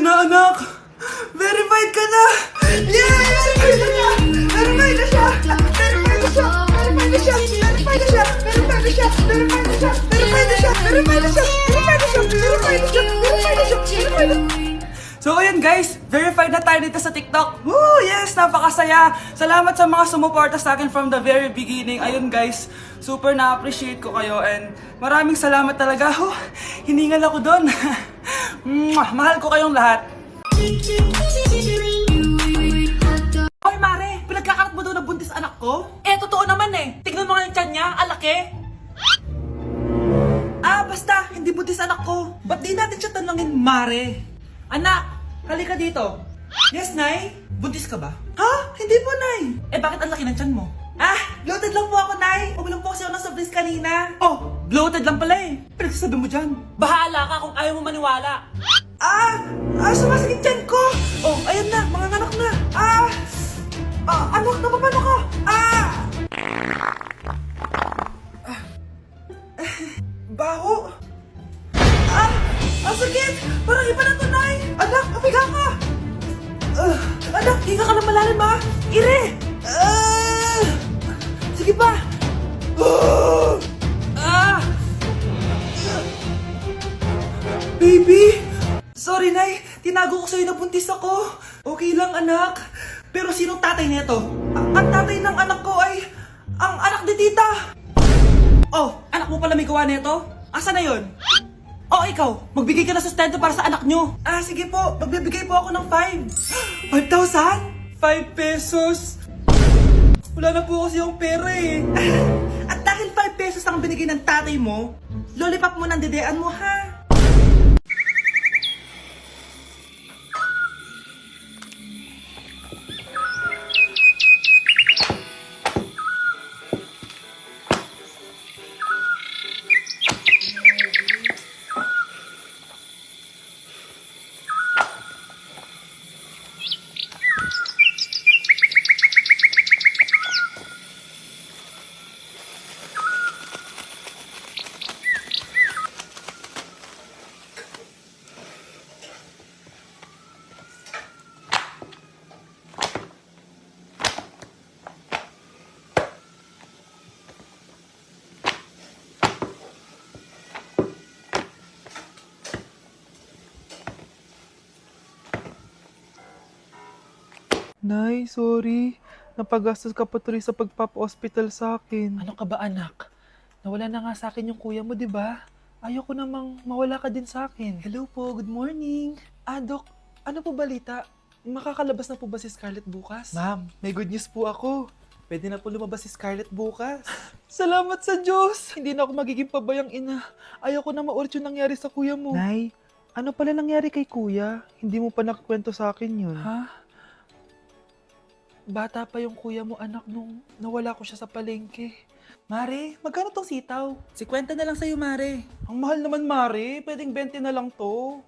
na, anak! Verified ka na! Yeah! Verified na siya! Verified na siya! Verified na siya! Verified na siya! Verified na siya! Verified na siya! Verified na siya! Verified na siya! Verified na siya! Verified na siya! Verified na siya! Verified na siya! Verified na siya! So ayun guys, verified na tayo dito sa TikTok. Woo! Yes! Napakasaya! Salamat sa mga sumuporta sa akin from the very beginning. Ayun guys, super na-appreciate ko kayo and maraming salamat talaga. Oh, hiningal ako doon. Mahal ko kayong lahat. Hoy Mare, pinagkakarat mo doon na buntis anak ko? Eh, totoo naman eh. Tignan mo nga yung tiyan niya, alaki. Basta, hindi buntis anak ko. Ba't di natin siya tanungin, Mare? Anak, halika dito. Yes, Nay? Buntis ka ba? Ha? Hindi po, Nay. Eh, bakit ang laki ng tiyan mo? Bloated lang po ako, Nay. Uminom po kasi ako ng soft kanina. Oh, bloated lang pala eh. Pinagsasabi mo dyan. Bahala ka kung ayaw mo maniwala. Sumasakit tiyan ko. Oh, ayun na, mga anak na. Anak, napapano ka? Baho. Ang sakit! Parang iba na to, Nay! Anak, papiga ka! Anak, higa ka lang malalim, ha? Ire! Sige pa! Baby! Sorry, Nay. Tinago ko sa'yo na buntis ako. Okay lang, anak. Pero sinong tatay nito? Ang tatay ng anak ko ay ang anak ni tita. Oh, anak mo pala may gawa nito? Asa na yon? Oh, ikaw, magbigay ka na sustento para sa anak nyo. Sige po, magbibigay po ako ng 5. 5,000? 5 pesos? Wala na po kasi yung pera eh. At dahil 5 pesos ang binigay ng tatay mo, lollipop mo ng dedean mo, ha? Nay, sorry. Napagastos ka pa tuloy sa pagpapa-hospital sa akin. Ano ka ba, anak? Nawala na nga sa akin yung kuya mo, di ba? Ayoko namang mawala ka din sa akin. Hello po, good morning. Dok, ano po balita? Makakalabas na po ba si Scarlett bukas? Ma'am, may good news po ako. Pwede na po lumabas si Scarlett bukas. Salamat sa Diyos! Hindi na ako magiging pabayang ina. Ayoko na maulit yung nangyari sa kuya mo. Nay, ano pala nangyari kay kuya? Hindi mo pa nakakwento sa akin yun. Ha? Bata pa yung kuya mo, anak, nung nawala ko siya sa palengke. Mare, magkano tong sitaw? 50 na lang sa'yo, Mare. Ang mahal naman, Mare. Pwedeng 20 na lang to.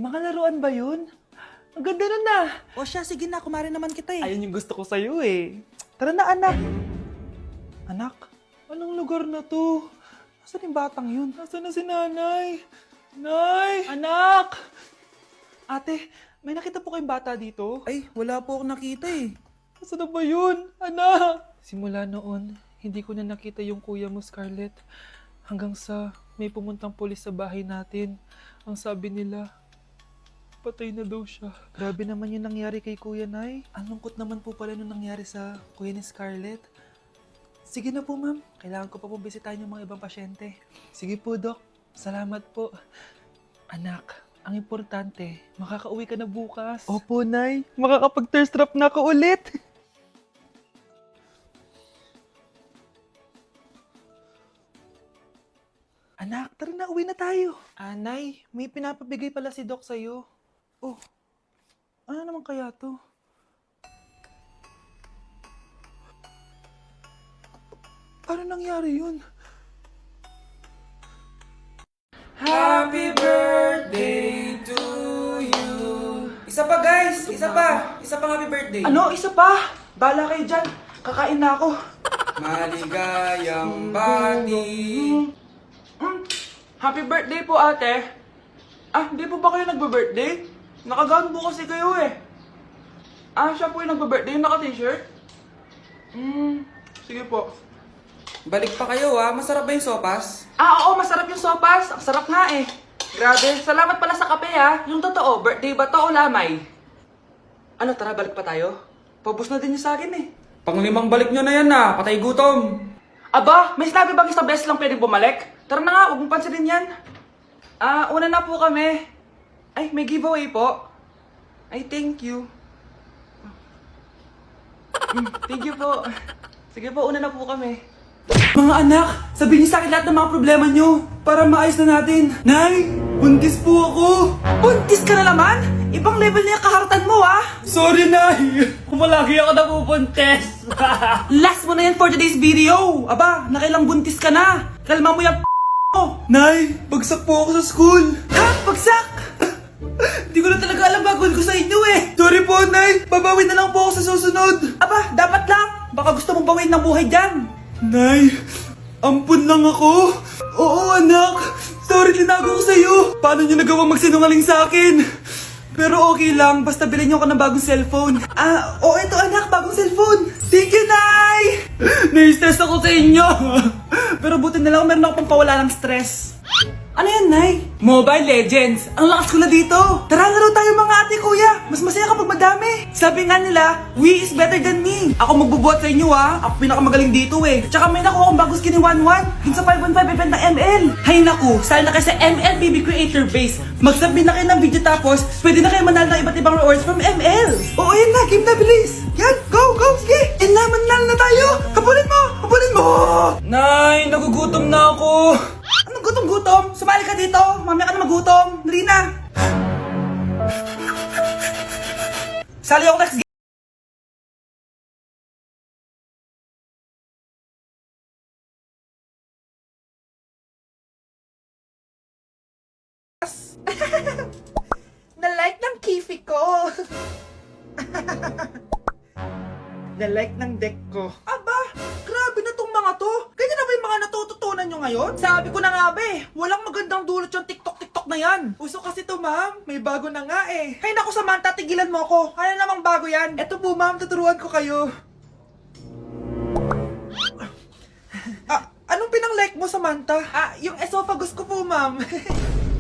Mga laruan ba yun? Ang ganda nun na. O siya, sige na, kumare naman kita eh. Ayun yung gusto ko sa'yo eh. Tara na, anak. Anak, anong lugar na to? Nasaan yung batang yun? Nasaan na si nanay? Nay! Anak! Ate, may nakita po kayong bata dito? Ay, wala po akong nakita eh. Nasaan na ba yun? Anak! Simula noon, hindi ko na nakita yung kuya mo, Scarlett. Hanggang sa may pumuntang pulis sa bahay natin. Ang sabi nila, patay na daw siya. Grabe naman yung nangyari kay Kuya, Nay. Ang lungkot naman po pala nung nangyari sa kuya ni Scarlett. Sige na po, ma'am. Kailangan ko pa pong bisitahin yung mga ibang pasyente. Sige po, Dok. Salamat po. Anak, ang importante, makakauwi ka na bukas. Opo, Nay. Makakapag-thirst trap na ako ulit. Anak, tara na, uwi na tayo. Nay, may pinapabigay pala si Doc sa'yo. Oh, ano naman kaya to? Paano nangyari yun? Happy birthday to you. Isa pa guys, isa pa. Isa pang happy birthday. Ano? Isa pa? Bala kayo dyan. Kakain na ako. Maligayang bati. Happy birthday po, ate. Hindi po ba kayo nagbe-birthday? Nakagown po kasi kayo eh. Ah, siya po yung nagpa-birthday, yung naka-t-shirt? Sige po. Balik pa kayo masarap ba yung sopas? Ah, oo, masarap yung sopas. Ang sarap nga eh. Grabe, salamat pala sa kape ha. Yung totoo, birthday ba to o lamay? Ano, tara, balik pa tayo? Pabus na din yung sa akin eh. Panglimang balik nyo na yan patay gutom. Aba, may sinabi bang isang beses lang pwedeng bumalik? Tara na nga, huwag mong pansinin yan. Ah, una na po kami. Ay, may giveaway po. Ay, thank you. Thank you po. Sige po, una na po kami. Mga anak, sabihin niyo sa akin lahat ng mga problema niyo para maayos na natin. Nay, buntis po ako. Buntis ka na naman? Ibang level na yung kaharatan mo Sorry, Nay. Kumalagi ako nabubuntis. Last mo na yan for today's video. Aba, nakailang buntis ka na. Kalma mo yung mo. Nay, bagsak po ako sa school. Ha? Bagsak? Di ko na talaga alam gagawin ko sa inyo eh. Sorry po, Nay. Babawi na lang po ako sa susunod. Aba, dapat lang. Baka gusto mong bawiin ng buhay dyan. Nay, ampun lang ako. Oo, anak. Sorry, tinago ko sa'yo. Paano niyo nagawang magsinungaling sa akin? Pero okay lang, basta bilhin niyo ako ng bagong cellphone. Ah, oo, ito anak, bagong cellphone. Thank you, Nay! Nai-stress ako sa inyo. Pero buti na lang, meron ako pang pawala ng stress. Ano yan, Nay? Mobile Legends. Ang lakas ko na dito. Tara, laro tayo mga ate kuya. Mas masaya kapag madami. Sabi nga nila, we is better than me. Ako magbubuhat sa inyo Ako pinakamagaling dito eh. Tsaka may nakuha akong bagong skin ni 1-1 dun sa 515 event ng ML. Hay naku, sali na kayo sa ML BB Creator Base. Mag-submit na kayo ng video tapos pwede na kayo manalo ng iba't ibang rewards from ML. Oo, yan na. Game na, bilis. Yan, go, go, sige. And na, manalo na tayo. Habulin mo, habulin mo. Nay, nagugutom na ako. Anong gutom-gutom? Sumali ka dito. Mamaya ka na magutom. Dali na. Sali ako next game. Na-like ng kifi ko. Na-like ng deck ko. Aba, grabe na tong mga to. Ganyan na ba yung mga natututunan nyo ngayon? Sabi ko na nga ba walang magandang dulot yung TikTok na yan. Uso kasi to ma'am, may bago na nga eh. Hay naku Samantha, tigilan mo ako. Ano namang bago yan? Eto po ma'am, tuturuan ko kayo. Anong pinang-like mo Samantha? Yung esophagus ko po ma'am.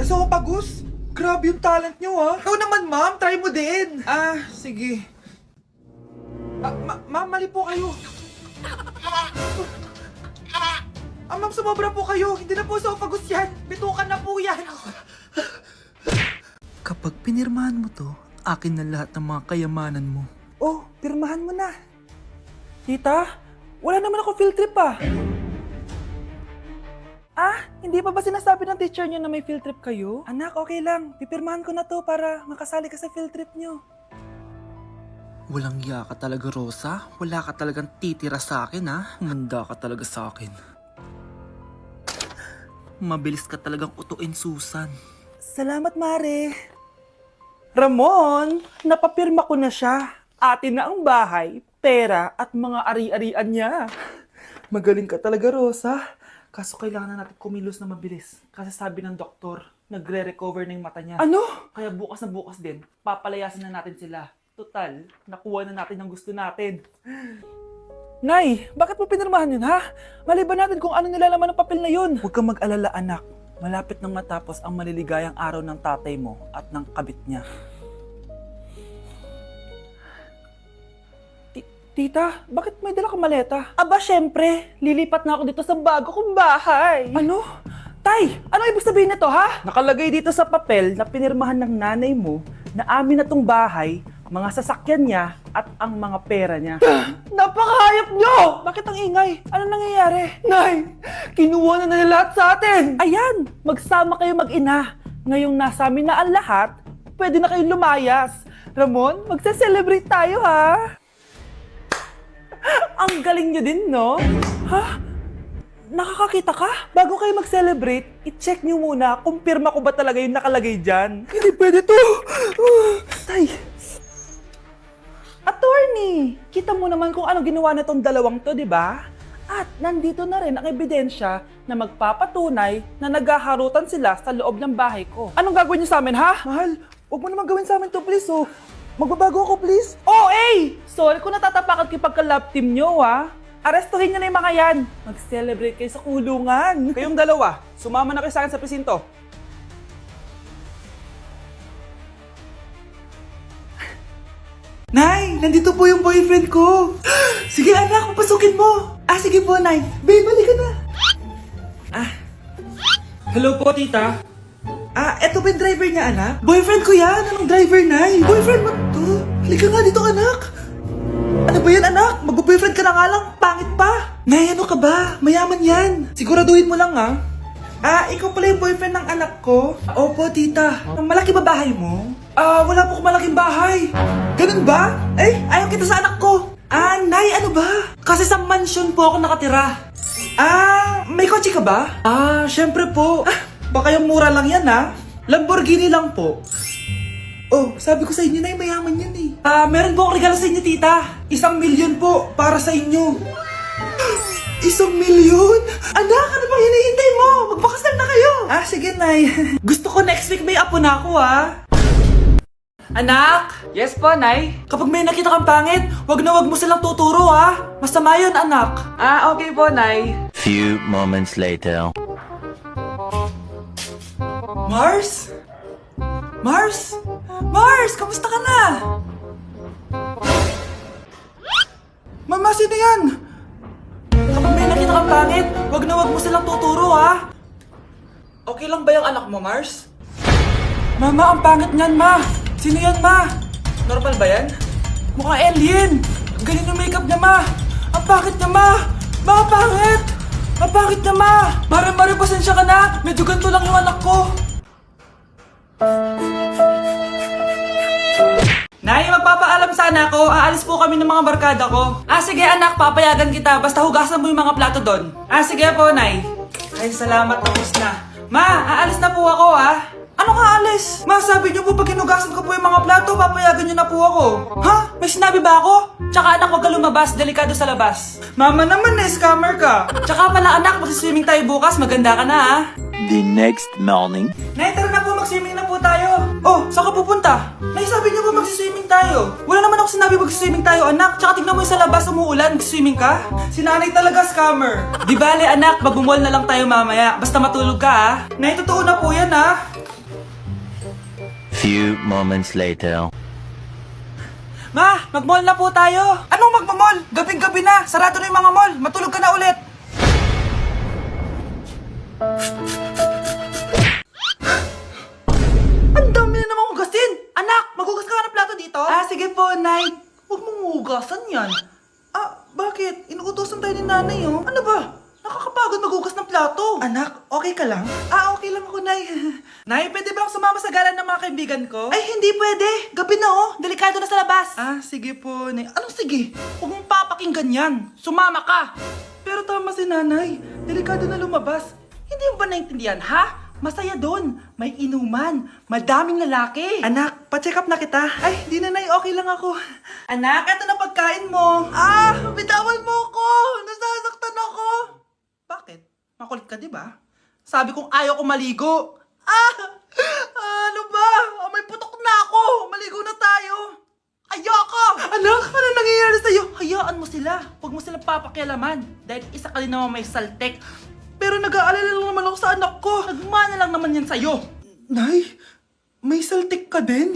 Esophagus? Grabe yung talent nyo Ikaw naman ma'am, try mo din. Sige. Ma'am, mali po kayo. Ma'am, sumobra po kayo. Hindi na po esophagus yan. Bitukan na po yan. Kapag pinirmahan mo to, akin na lahat ng mga kayamanan mo. Oh, pirmahan mo na. Tita, wala naman ako field trip hindi pa ba sinasabi ng teacher niyo na may field trip kayo? Anak, okay lang. Pipirmahan ko na to para makasali ka sa field trip niyo. Walang iya ka talaga, Rosa. Wala ka talagang titira sa akin, Humanda ka talaga sa akin. Mabilis ka talagang utuin, Susan. Salamat, Mare. Ramon, napapirma ko na siya. Atin na ang bahay, pera at mga ari-arian niya. Magaling ka talaga, Rosa. Kaso kailangan na natin kumilos na mabilis. Kasi sabi ng doktor, nagre-recover na yung mata niya. Ano? Kaya bukas na bukas din, papalayasin na natin sila. Total, nakuha na natin ang gusto natin. Nay, bakit mo pinirmahan yun, Mali ba natin kung ano nilalaman ng papel na yun? Huwag kang mag-alala, anak. Malapit nang matapos ang maliligayang araw ng tatay mo at ng kabit niya. Tita, bakit may dala kang maleta? Aba, syempre. Lilipat na ako dito sa bago kong bahay. Ano? Tay, ano ibig sabihin nito, Nakalagay dito sa papel na pinirmahan ng nanay mo na amin na tong bahay, mga sasakyan niya at ang mga pera niya. Napakahayop nyo! Bakit ang ingay? Ano nangyayari? Nay, kinuha na nila lahat sa atin! Ayan, magsama kayo mag-ina. Ngayong nasa amin na ang lahat, pwede na kayong lumayas. Ramon, magse-celebrate tayo, Ang galing nyo din, no? Nakakakita ka? Bago kayo mag-celebrate, i-check nyo muna kung pirma ko ba talaga yung nakalagay dyan. Hindi pwede to! Tay! Attorney! Kita mo naman kung ano ginawa na tong dalawang to, di ba? At nandito na rin ang ebidensya na magpapatunay na naghaharutan sila sa loob ng bahay ko. Anong gagawin niyo sa amin, Mahal, Huwag mo naman gawin sa amin to, please, oh. Magbabago ako, please. Oh, sorry kung natatapakan kayo pagka-love team nyo, ha? Arestuhin nyo na yung mga yan. Mag-celebrate kayo sa kulungan. Kayong dalawa, sumama na kayo sa akin sa presinto. Nay, nandito po yung boyfriend ko. Sige anak, papasukin mo. Sige po, Nay. Babe, balik ka na. Hello po, tita. Eto ba yung driver niya, anak? Boyfriend ko yan. Anong driver, Nay? Boyfriend mo to? Halika nga dito, anak. Ano ba yan, anak? Mag-boyfriend ka na nga lang. Pangit pa. Nay, ano ka ba? Mayaman yan. Siguraduhin mo lang, ha? Ikaw pala yung boyfriend ng anak ko? Opo, tita. Malaki ba bahay mo? Wala po akong malaking bahay. Ganun ba? Ayaw kita sa anak ko. Nay, ano ba? Kasi sa mansion po ako nakatira. May kotse ka ba? Syempre po. Baka yung mura lang yan, ha? Lamborghini lang po. Oh, sabi ko sa inyo na mayaman yan eh. Meron po akong regalo sa inyo, tita. 1,000,000 po para sa inyo. 1,000,000? Anak, ano bang hinihintay mo? Magpakasal na kayo. Sige, Nay. Gusto ko next week may apo na ako, ha? Anak! Yes po, Nay. Kapag may nakita kang pangit, wag na wag mo silang tuturo, ha? Masama yun, anak. Okay po, Nay. Few moments later. Mars? Mars? Mars, kamusta ka na? Mama, sino yan? Kapag may nakita kang pangit, wag na wag mo silang tuturo, ha? Okay lang ba yung anak mo, Mars? Mama, ang pangit niyan, Ma. Sino yan, Ma? Normal ba yan? Mukhang alien. Ang galing yung makeup niya, Ma. Ang pangit niya, Ma. Ma, ang pangit. Ang pangit niya, Ma. Mare, pasensya ka na. Medyo ganito lang yung anak ko. Nay, magpapaalam sana ako. Aalis po kami ng mga barkada ko. Sige anak, papayagan kita. Basta hugasan mo yung mga plato doon. Sige po, Nay. Ay, salamat, tapos na. Ma, aalis na po ako, ha? Ano nga alis? Ma, sabi niyo po pag hinugasan ko po yung mga plato, papayagan niyo na po ako. Ha? May sinabi ba ako? Tsaka anak, huwag ka lumabas. Delikado sa labas. Mama naman, scammer ka. Tsaka pala anak, magsiswimming tayo bukas. Maganda ka na, ha? The next morning. Nay, tara na po, mag-swimming na po tayo. Oh, saan ka pupunta? Nay, sabi niyo ba mag-swimming tayo? Wala naman ako sinabi mag-swimming tayo, anak. Tsaka tignan mo yung sa labas, umuulan, mag-swimming ka? Si nanay talaga scammer. Di bale, anak, mag-mall na lang tayo mamaya. Basta matulog ka, ha? Nay, totoo na po yan, ha? Few moments later. Ma, mag-mall na po tayo. Anong mag-mall? Gabing-gabi na. Sarado na yung mga mall. Matulog ka na ulit. Ang dami na namang hugasin! Anak, maghugas ka nga ng plato dito? Sige po, Nay. Huwag mong hugasan yan. Bakit? Inuutosan tayo ni nanay, oh. Ano ba? Nakakapagod maghugas ng plato. Anak, okay ka lang? Okay lang ako, Nay. Nay, pwede ba akong sumama sa gala ng mga kaibigan ko? Ay, hindi pwede. Gabi na, oh. Delikado na sa labas. Sige po, Nay. Anong sige? Huwag mong papakinggan yan. Sumama ka. Pero tama si nanay. Delikado na lumabas. Hindi mo ba naintindihan, ha? Masaya doon. May inuman. Madaming lalaki. Anak, pa-check up na kita. Ay, di na, Nay. Okay lang ako. Anak, eto na pagkain mo. Bitawan mo ako. Nasasaktan ako. Bakit? Makulit ka, di ba? Sabi kong ayaw ko maligo. Ano ba? May putok na ako. Maligo na tayo. Ayoko! Anak, ano nangyayari sa'yo? Hayaan mo sila. Huwag mo silang papakialaman. Dahil isa ka din naman may saltek. Pero nag-aalala lang naman ako sa anak ko. Nagmana lang naman yan sa'yo. Nay, may saltik ka din?